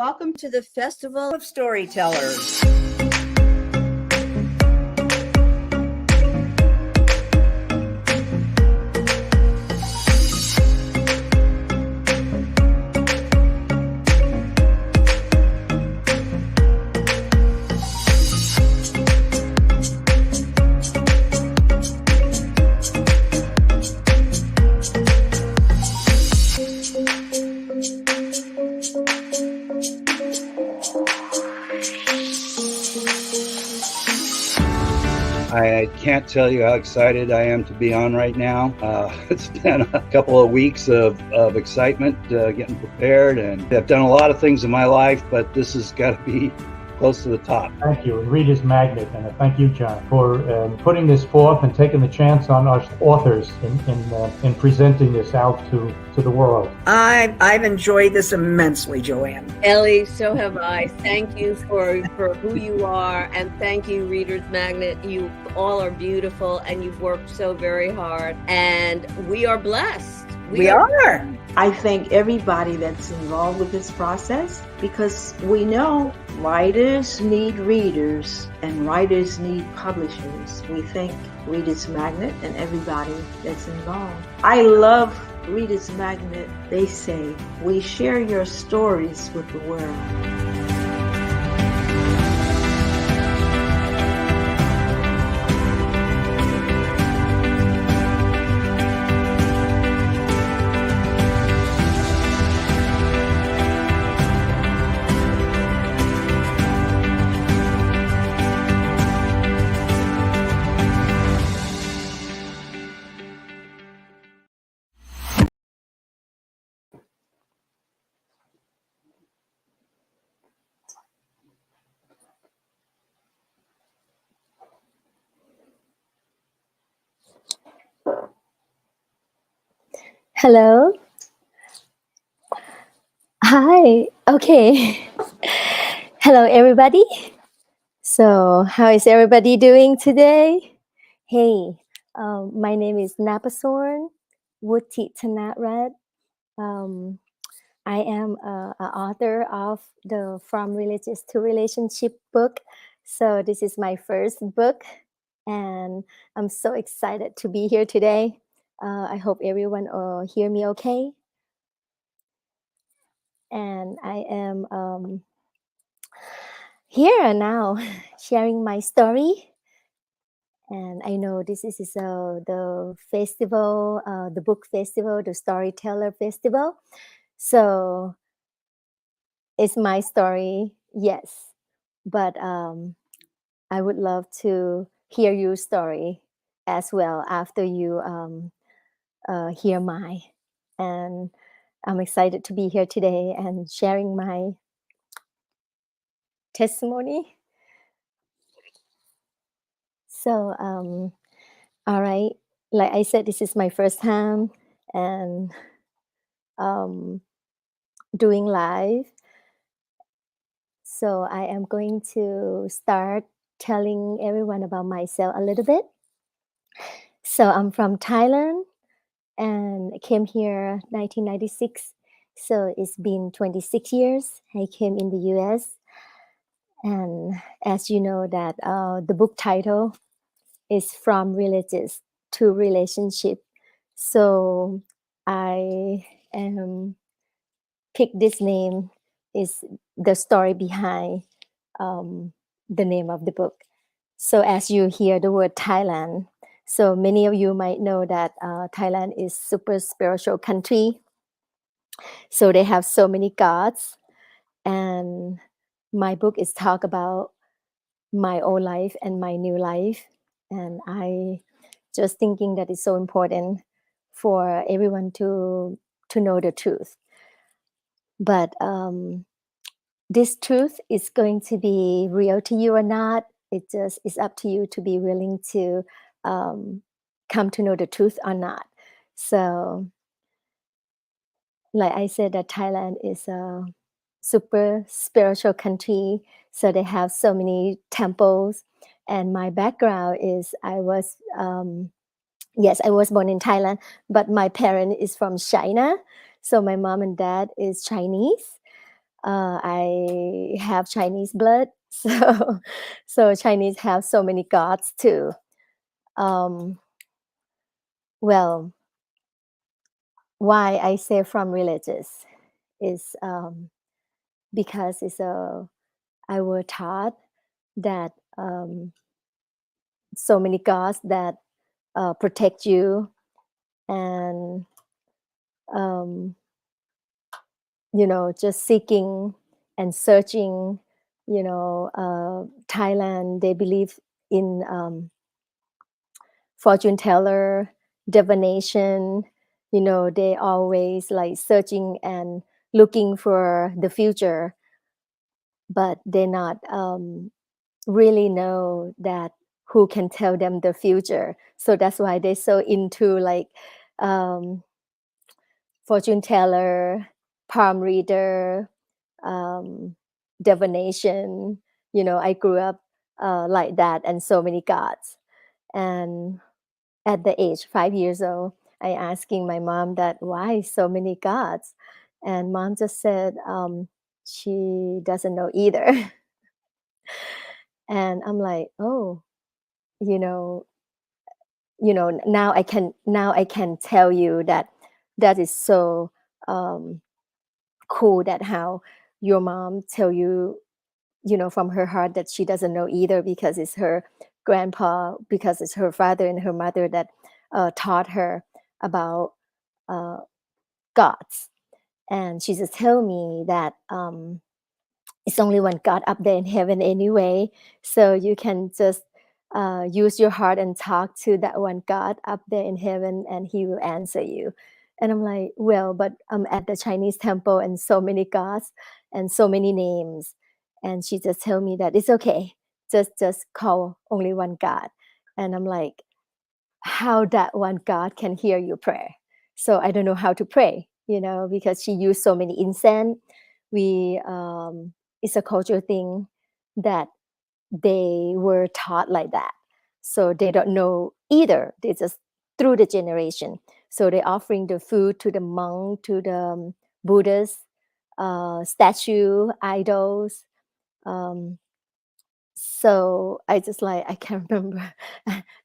welcome to the Festival of Storytellers. I can't tell you how excited I am to be on right now. It's been a couple of weeks of excitement, getting prepared, and I've done a lot of things in my life, but this has got to be close to the top. Thank you, and Reader's Magnet, and thank you, John, for putting this forth and taking the chance on us authors in presenting this out to the world. I've enjoyed this immensely, Joanne. Ellie, so have I. Thank you for who you are, and thank you, Reader's Magnet. You all are beautiful, and you've worked so very hard, and we are blessed. We are. I thank everybody that's involved with this process, because we know writers need readers and writers need publishers. We thank Reader's Magnet and everybody that's involved. I love Reader's Magnet. They say, we share your stories with the world. Hello. Hi. Okay. Hello, everybody. So, how is everybody doing today? Hey, my name is Napasorn, Wutitanarudt. I am an author of the From Religious to Relationship book. So, this is my first book, and I'm so excited to be here today. I hope everyone hear me okay. And I am here now sharing my story. And I know this is the festival, the book festival, the storyteller festival. So it's my story, yes. But I would love to hear your story as well after you hear mine. And I'm excited to be here today and sharing my testimony. So, all right, like I said, this is my first time and doing live. So I am going to start telling everyone about myself a little bit. So I'm from Thailand and came here 1996. So it's been 26 years. I came in the US. And as you know that the book title is From Religious to Relationship. So I picked this name is the story behind the name of the book. So as you hear the word Thailand, so many of you might know that Thailand is super spiritual country. So they have so many gods, and my book is talk about my old life and my new life. And I just thinking that it's so important for everyone to know the truth. But this truth is going to be real to you or not. It just is up to you to be willing to come to know the truth or not. So, like I said, that Thailand is a super spiritual country. So they have so many temples. And my background is I was born in Thailand, but my parent is from China. So my mom and dad is Chinese. I have Chinese blood, so Chinese have so many gods too. Um, well, why I say from religious is because I was taught that so many gods that protect you, and um, just seeking and searching. Thailand, they believe in fortune teller, divination. They always like searching and looking for the future, but they not really know that who can tell them the future. So that's why they're so into like um, fortune teller, palm reader, um, divination. I grew up like that, and so many gods. And at the age 5 years old, I asking my mom that why so many gods, and mom just said she doesn't know either. And I'm like, oh, you know, now I can tell you that that is so um, cool that how your mom tell you, from her heart that she doesn't know either, because it's her grandpa, because it's her father and her mother that taught her about uh, gods. And she just tell me that it's only one God up there in heaven anyway. So you can just use your heart and talk to that one God up there in heaven, and he will answer you. And I'm like, well, but I'm at the Chinese temple and so many gods and so many names. And she just tell me that it's okay. Just call only one God. And I'm like, how that one God can hear your prayer. So I don't know how to pray, because she used so many incense. We It's a cultural thing that they were taught like that. So they don't know either. They just through the generation. So they're offering the food to the monk, to the Buddhas, statue, idols. Um, so I can't remember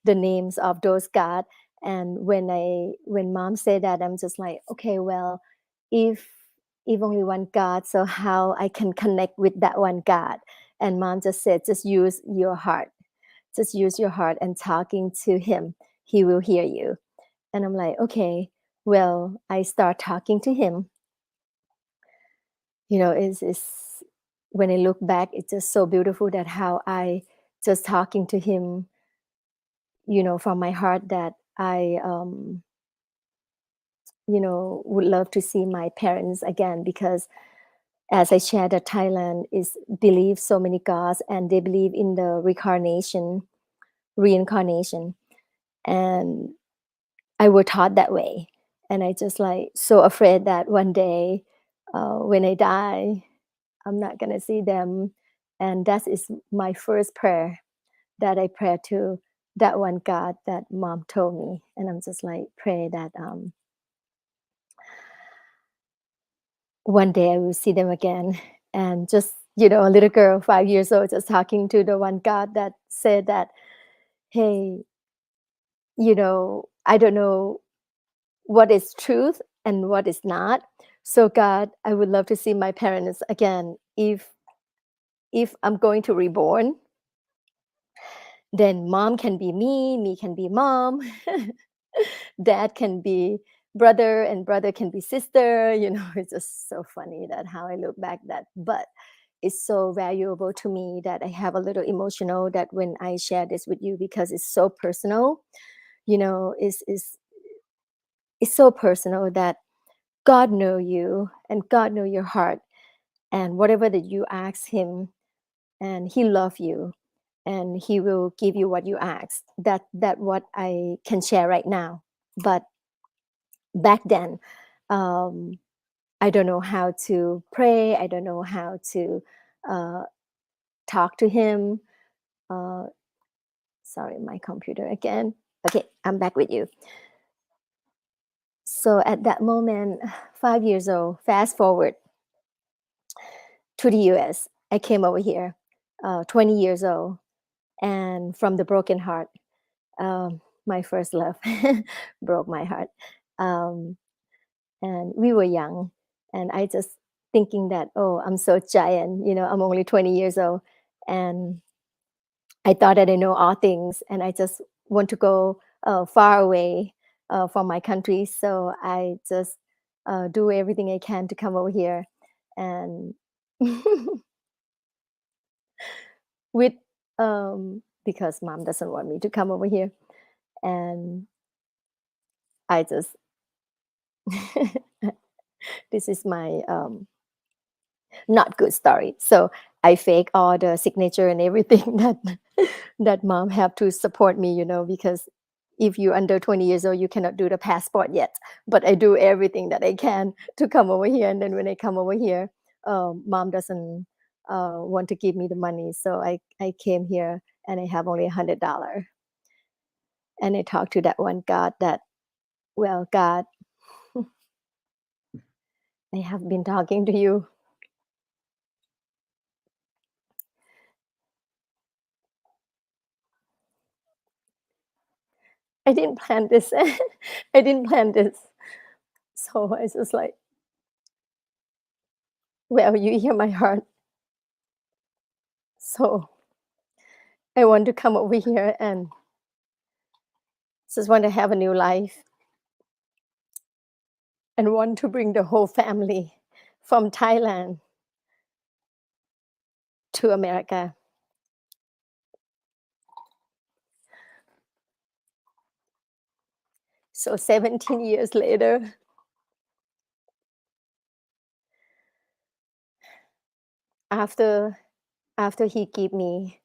the names of those gods. And when mom said that, I'm just like, okay, well, if only one God, so how I can connect with that one God? And mom just said, just use your heart. Just use your heart and talking to him. He will hear you. And I'm like, okay, well, I start talking to him. Is when I look back, it's just so beautiful that how I just talking to him, from my heart, that I would love to see my parents again, because as I shared, that Thailand is believe so many gods, and they believe in the reincarnation, and I was taught that way. And I just like so afraid that one day when I die, I'm not gonna see them. And that is my first prayer, that I pray to that one God that mom told me. And I'm just like pray that one day I will see them again. And just, a little girl, 5 years old, just talking to the one God that said that, hey, I don't know what is truth and what is not. So God, I would love to see my parents again. If I'm going to reborn, then mom can be me can be mom, dad can be brother, and brother can be sister. It's just so funny that how I look back that, but it's so valuable to me that I have a little emotional that when I share this with you, because it's so personal. It's so personal that God know you, and God know your heart, and whatever that you ask him, and he love you, and he will give you what you ask. That what I can share right now. But back then, um, I don't know how to pray. I don't know how to uh, talk to him. Uh, Sorry, my computer again. Okay, I'm back with you. So at that moment, 5 years old, fast forward, to the US. I came over here, 20 years old, and from the broken heart, my first love broke my heart. Um, and we were young, and I just thinking that, oh, I'm so giant, I'm only 20 years old, and I thought that I know all things, and I just want to go far away from my country. So I just do everything I can to come over here, and with because mom doesn't want me to come over here, and I just this is my not good story. So I fake all the signature and everything that mom have to support me, because if you're under 20 years old, you cannot do the passport yet. But I do everything that I can to come over here. And then when I come over here, mom doesn't want to give me the money. So I came here and I have only $100. And I talked to that one God that, well, God, I have been talking to you. I didn't plan this. I didn't plan this. So I was just like, well, you hear my heart. So I want to come over here and just want to have a new life and want to bring the whole family from Thailand to America. So 17 years later, after he give me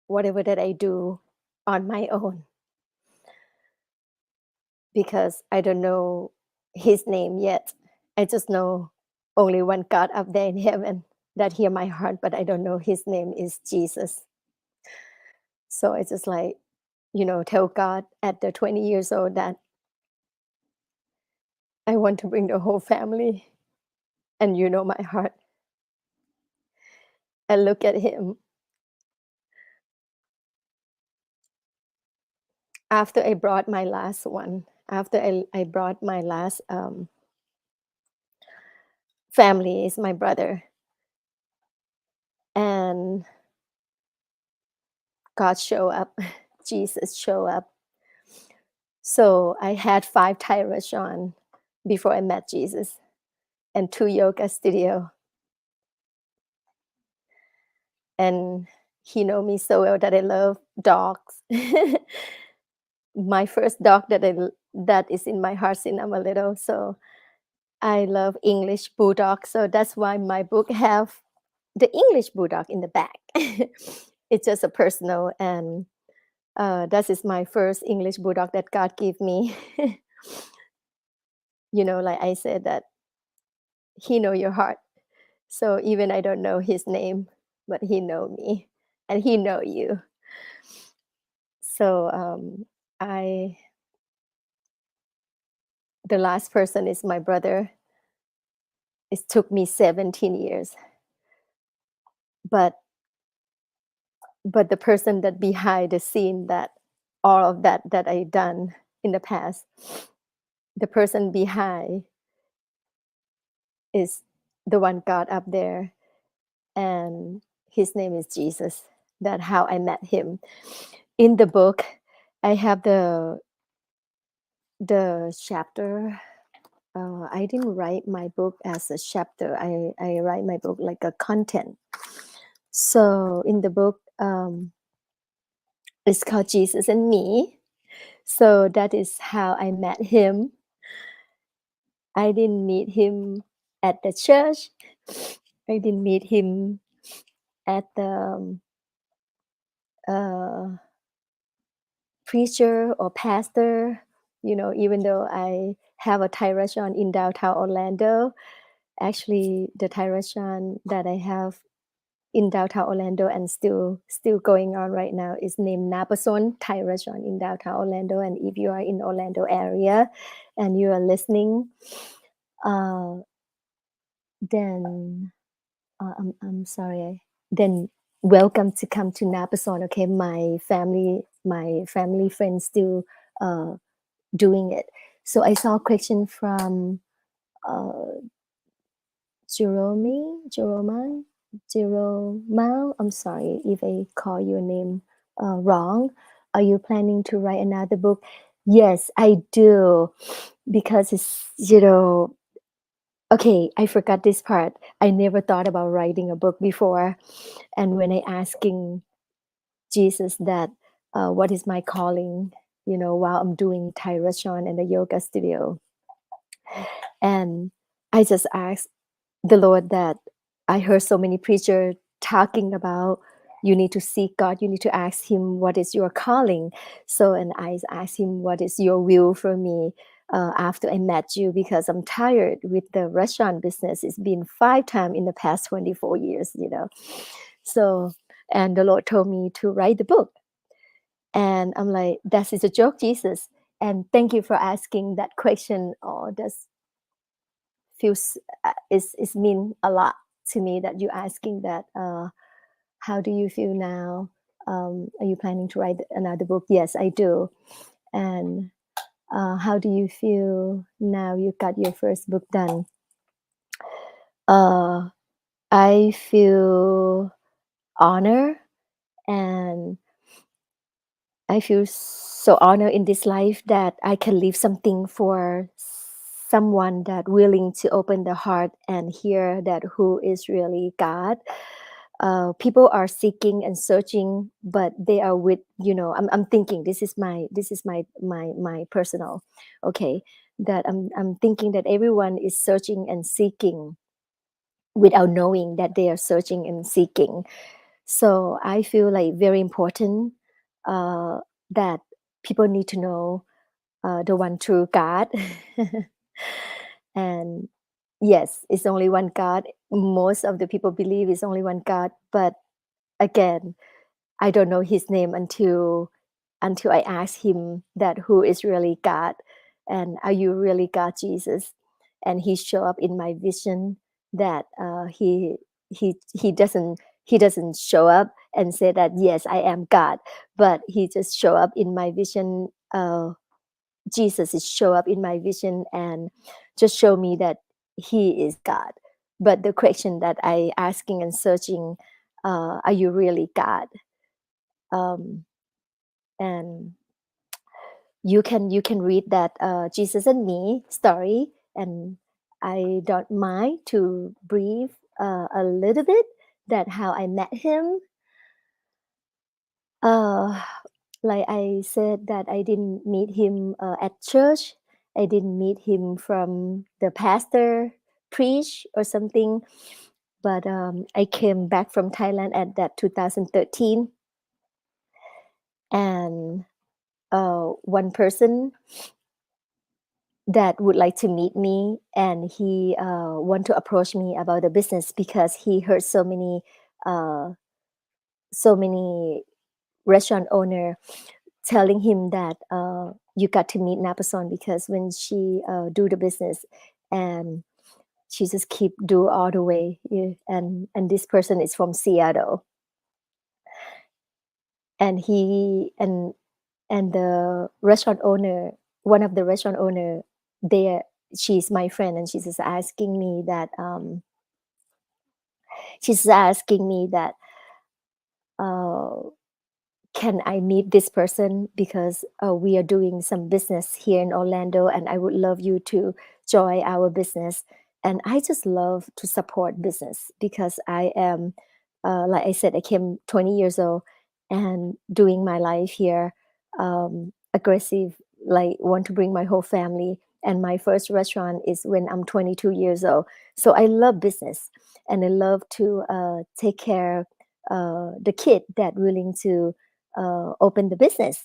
whatever that I do on my own, because I don't know his name yet. I just know only one God up there in heaven that hear my heart, but I don't know his name is Jesus. So it's just like, tell God at the 20 years old that I want to bring the whole family, and you know my heart. And look at him. After I brought my last one, after I brought my last family, is my brother, and God show up, Jesus show up. So I had 5 Thai restaurants before I met Jesus, and 2 yoga studio. And he know me so well that I love dogs. My first dog that is in my heart since I'm a little. So I love English bulldog. So that's why my book have the English bulldog in the back. It's just a personal, and that is my first English bulldog that God gave me. Like I said, that he know your heart. So even I don't know his name, but he know me, and he know you. So I the last person is my brother. It took me 17 years, but the person that behind the scene, that all of that I done in the past, the person behind is the one God up there, and his name is Jesus. That's how I met him. In the book, I have the chapter. I didn't write my book as a chapter. I write my book like a content. So in the book, it's called Jesus and Me. So that is how I met him. I didn't meet him at the church. I didn't meet him at the preacher or pastor. Even though I have a Thai restaurant in downtown Orlando, actually the Thai restaurant that I have in downtown Orlando and still going on right now is named Napasorn Thai restaurant in downtown Orlando. And if you are in Orlando area and you are listening, then I'm sorry. Then welcome to come to Napasorn. Okay, my family friends still doing it. So I saw a question from uh, Jerome. I'm sorry if I call your name wrong. Are you planning to write another book? Yes, I do, because it's, okay, I forgot this part. I never thought about writing a book before. And when I asking Jesus that, what is my calling, while I'm doing Thai restaurant and the yoga studio. And I just asked the Lord that I heard so many preachers talking about you need to seek God, you need to ask Him what is your calling. So, and I asked Him what is your will for me after I met you, because I'm tired with the restaurant business. It's been 5 times in the past 24 years. So, and the Lord told me to write the book. And I'm like, that is a joke, Jesus. And thank you for asking that question. Oh, that's feels is mean a lot to me that you're asking that. How do you feel now? Are you planning to write another book? Yes, I do. And how do you feel now you got your first book done? I feel honor, and I feel so honored in this life that I can leave something for someone that willing to open the heart and hear that who is really God. People are seeking and searching, but they are with, I'm thinking this is my personal, okay, that I'm thinking that everyone is searching and seeking without knowing that they are searching and seeking. So I feel like very important uh, that people need to know the one true God. And yes, it's only one God. Most of the people believe it's only one God, but again, I don't know his name until I ask him that who is really God, and are you really God, Jesus? And he show up in my vision that he doesn't show up and say that yes, I am God, but he just show up in my vision. Jesus is show up in my vision and just show me that he is God. But the question that I asking and searching, are you really God? Um, and you can read that Jesus and me story, and I don't mind to brief a little bit that how I met him. Uh, like I said that I didn't meet him at church. I didn't meet him from the pastor preach or something. But I came back from Thailand at that 2013, and one person that would like to meet me, and he want to approach me about the business because he heard uh, so many restaurant owner telling him that you got to meet Napasorn because when she do the business, and she just keep do all the way. Yeah, and this person is from Seattle, and he and the restaurant owner, one of the restaurant owner there, she's my friend, and she's just asking me that uh, can I meet this person because we are doing some business here in Orlando, and I would love you to join our business. And I just love to support business because I am, like I said, I came 20 years old and doing my life here, aggressive, like want to bring my whole family. And my first restaurant is when I'm 22 years old. So I love business, and I love to take care the kid that willing to open the business.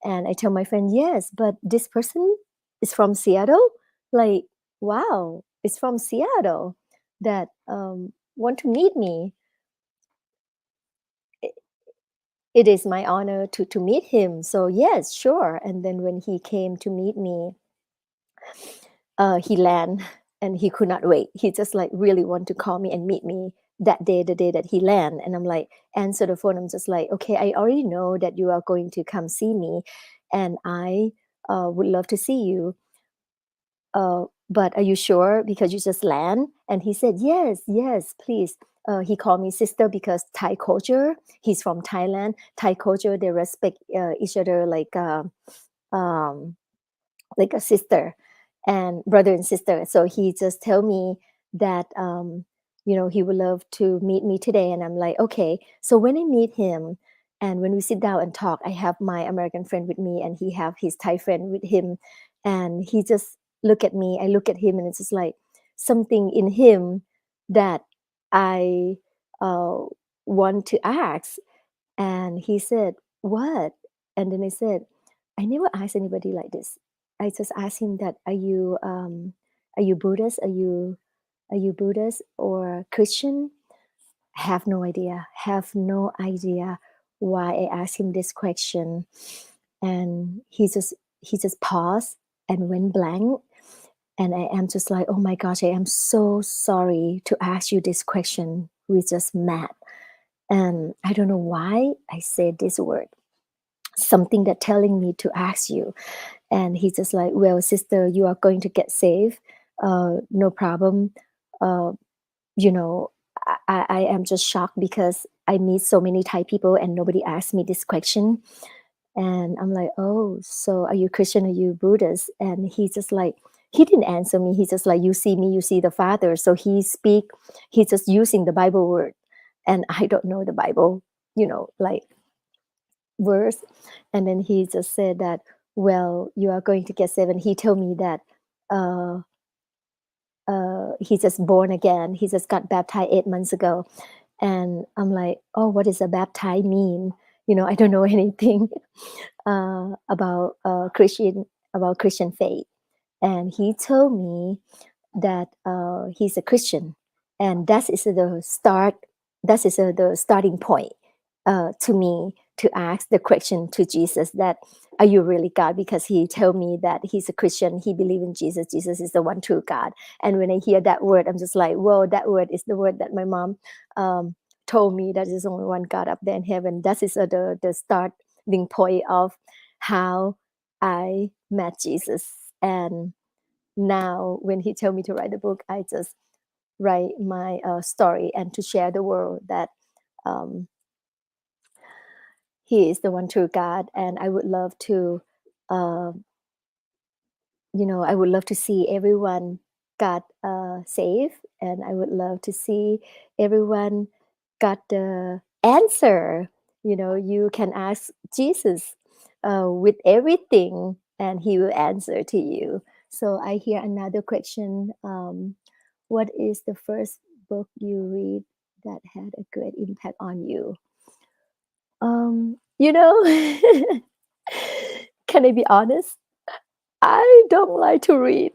And I tell my friend, yes, but this person is from Seattle. Like, wow, it's from Seattle that want to meet me. It, it is my honor to meet him. So yes, sure. And then when he came to meet me, he land and he could not wait. He just like really want to call me and meet me that day, the day that he land. And I'm like, answer the phone. I'm just like, okay, I already know that you are going to come see me, and I would love to see you. But are you sure? Because you just land. And he said, yes, yes, please. He called me sister because Thai culture. He's from Thailand. Thai culture, they respect each other um, like a sister and brother and sister. So he just tell me that he would love to meet me today, and I'm like, okay. So when I meet him and when we sit down and talk, I have my American friend with me, and he have his Thai friend with him, and he just look at me. I look at him, and it's just like something in him that I uh, want to ask. And he said, what? And then I said, I never asked anybody like this. I just asked him that, are you Buddhist? Are you Buddhist or Christian? Have no idea. Have no idea why I asked him this question. And he just paused and went blank. And I am just like, oh my gosh, I am so sorry to ask you this question. We just met. And I don't know why I said this word, something that telling me to ask you. And he's just like, well, sister, you are going to get saved. No problem. Uh, you know, I am just shocked because I meet so many Thai people and nobody asked me this question. And I'm like, oh, so are you Christian? Are you Buddhist? And he's just like, he didn't answer me. He's just like, you see me, you see the Father. So he's just using the Bible word. And I don't know the Bible, like verse. And then he just said that, well, you are going to get saved. And he told me that uh, he just born again. He just got baptized 8 months ago. And I'm like, oh, what does a baptize mean? I don't know anything about Christian faith. And he told me that he's a Christian, and that is the start. That is the starting point to me to ask the question to Jesus that, are you really God? Because he told me that he's a Christian, he believes in Jesus. Jesus is the one true God. And when I hear that word, I'm just like, whoa, that word is the word that my mom told me, that there's only one God up there in heaven. That is the starting point of how I met Jesus. And now when he told me to write the book, I just write my story and to share the world that um, he is the one true God. And I would love to uh, I would love to see everyone got saved, and I would love to see everyone got the answer. You can ask Jesus with everything, and he will answer to you. So I hear another question. What is the first book you read that had a great impact on you? You know, can I be honest? I don't like to read.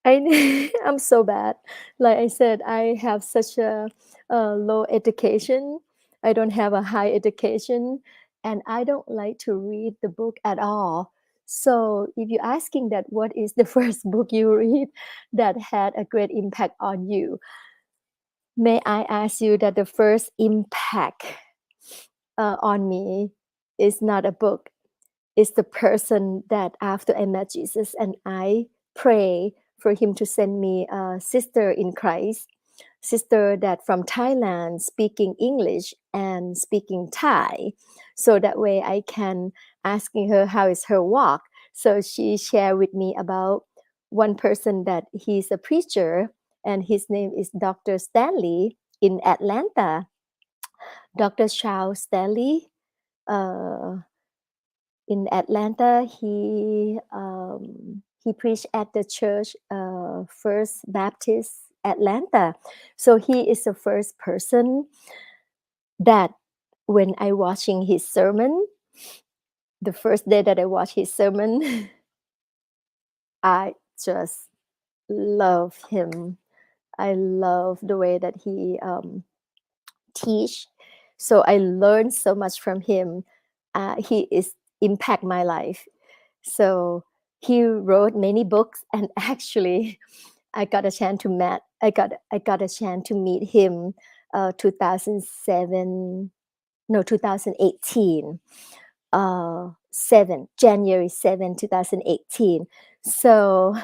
I'm so bad. Like I said, I have such a low education. I don't have a high education, and I don't like to read the book at all. So if you're asking that, what is the first book you read that had a great impact on you? May I ask you that the first impact on me is not a book, it's the person that after I met Jesus and I pray for him to send me a sister in Christ, sister that from Thailand speaking English and speaking Thai. So that way I can asking her how is her walk. So she shared with me about one person that he's a preacher, and his name is Dr. Stanley in Atlanta. Dr. Charles Stanley. Uh, in Atlanta, he preached at the church First Baptist Atlanta. So he is the first person that when I watching his sermon, the first day that I watched his sermon, I just love him. I love the way that he teach. So I learned so much from him. He is impact my life. So He wrote many books, and actually, I got a chance to meet. I got a chance to meet him. 2007, no, 2018. 7 January 7, 2018. So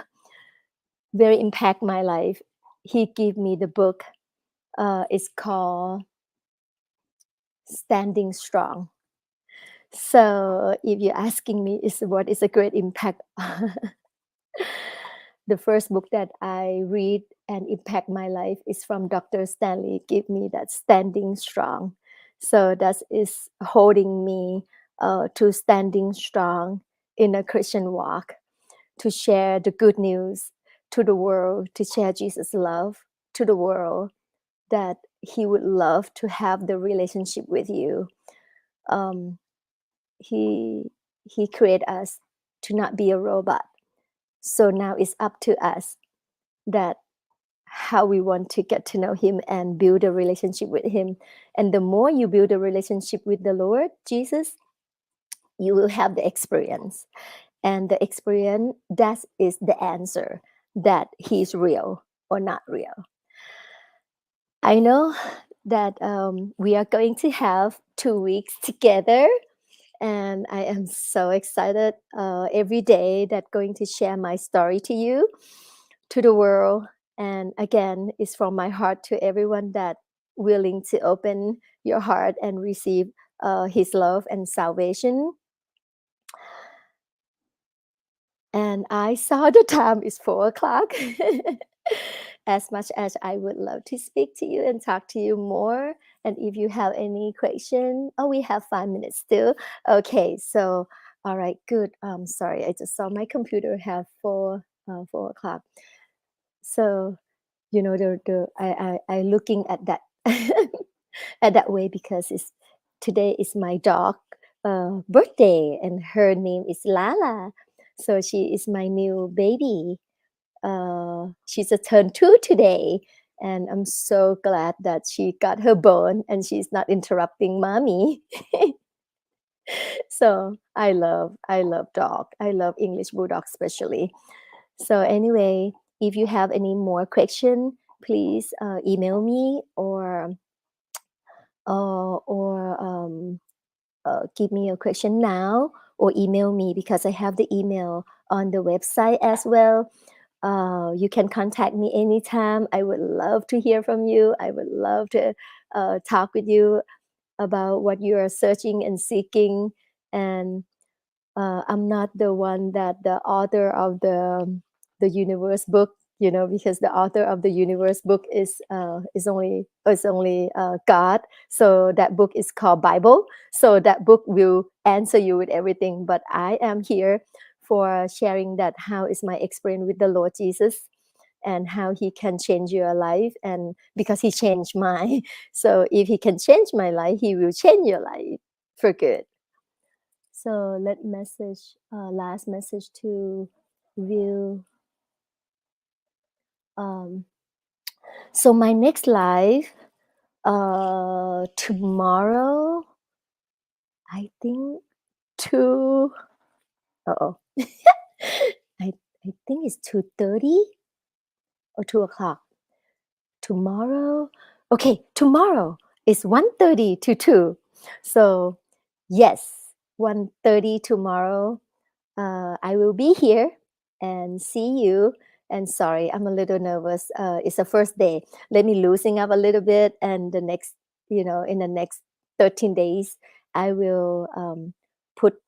very impact my life. He gave me the book. It's called Standing Strong. So if you're asking me is what is a great impact, the first book that I read and impact my life is from Dr. Stanley. Give me that Standing Strong. So that is holding me to standing strong in a Christian walk, to share the good news to the world, to share Jesus' love to the world, that he would love to have the relationship with you. Um, he created us to not be a robot. So now it's up to us that how we want to get to know him and build a relationship with him. And the more you build a relationship with the Lord Jesus, you will have the experience. And the experience, that is the answer that he's real or not real. I know that we are going to have 2 weeks together, and I am so excited every day that going to share my story to you, to the world. And again, it's from my heart to everyone that willing to open your heart and receive his love and salvation. And I saw the time is 4 o'clock. As much as I would love to speak to you and talk to you more. And if you have any question, oh, we have 5 minutes still. Okay, so all right, good. Sorry, I just saw my computer have 4 o'clock. So I looking at that at that way because today is my dog birthday, and her name is Lala. So she is my new baby. She's a turn 2 today, and I'm so glad that she got her bone and she's not interrupting mommy. So I love dog. I love English bulldog especially. So anyway, if you have any more question, please email me or give me a question now, or email me because I have the email on the website as well. You can contact me anytime. I would love to hear from you. I would love to talk with you about what you are searching and seeking. And I'm not the one that the author of the universe book, because the author of the universe book is only God. So that book is called Bible. So that book will answer you with everything. But I am here for sharing that how is my experience with the Lord Jesus and how he can change your life, and because he changed mine. So if he can change my life, he will change your life for good. So last message to view. So my next live tomorrow, I think two. Oh, I think it's 2:30 or 2 o'clock tomorrow. Okay, tomorrow is 1:30 to 2. So yes, 1:30 tomorrow. I will be here and see you. And sorry, I'm a little nervous. It's the first day. Let me loosen up a little bit, and in the next 13 days, I will put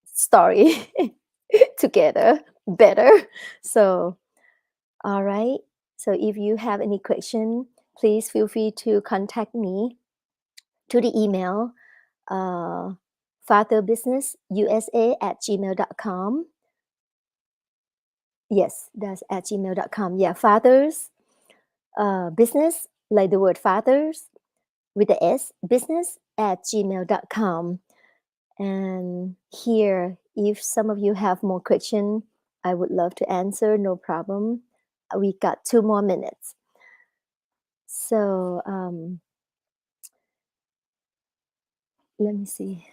story together better. So, all right. So if you have any question, please feel free to contact me to the email fatherbusinessusa@gmail.com. Yes, that's at gmail.com. Yeah, fathers, business, like the word fathers with the S, business at gmail.com. And here, if some of you have more questions, I would love to answer, no problem. We got 2 more minutes. So let me see.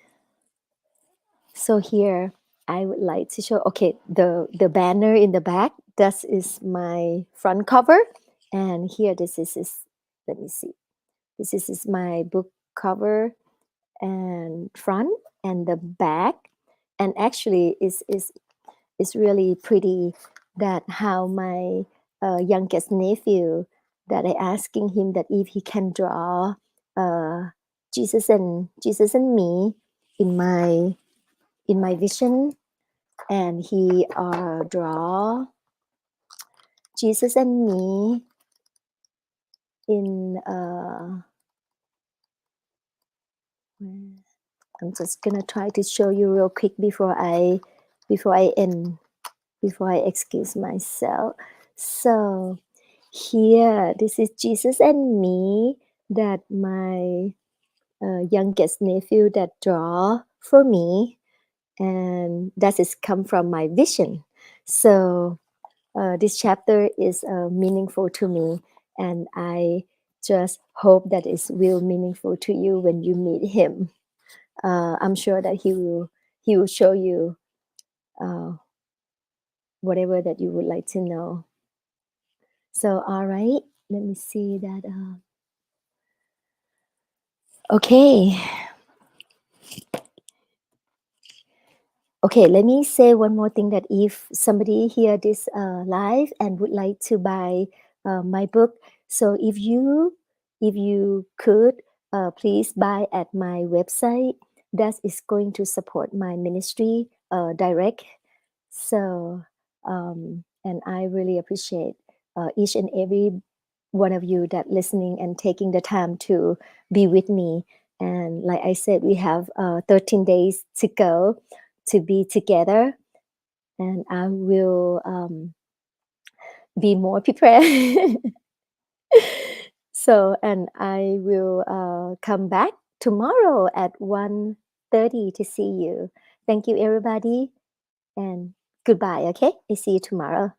So here, I would like to show. Okay, the banner in the back. That is my front cover, and here this is. Let me see. This is my book cover and front and the back, and actually is really pretty. That how my youngest nephew, that I asking him that if he can draw Jesus and me in my vision, and he draw Jesus and me in I'm just gonna try to show you real quick before I end, before I excuse myself. So here, this is Jesus and me that my youngest nephew that draw for me, and that is come from my vision. So this chapter is meaningful to me, and I just hope that it will meaningful to you when you meet him. I'm sure that he will show you whatever that you would like to know. So, all right, let me see that. Okay. Okay, let me say one more thing, that if somebody hear this live and would like to buy my book, so if you could please buy at my website, that is going to support my ministry direct. So and I really appreciate each and every one of you that listening and taking the time to be with me. And like I said, we have 13 days to go to be together, and I will be more prepared. So, and I will come back tomorrow at 1:30 to see you. Thank you, everybody, and goodbye. Okay, I see you tomorrow.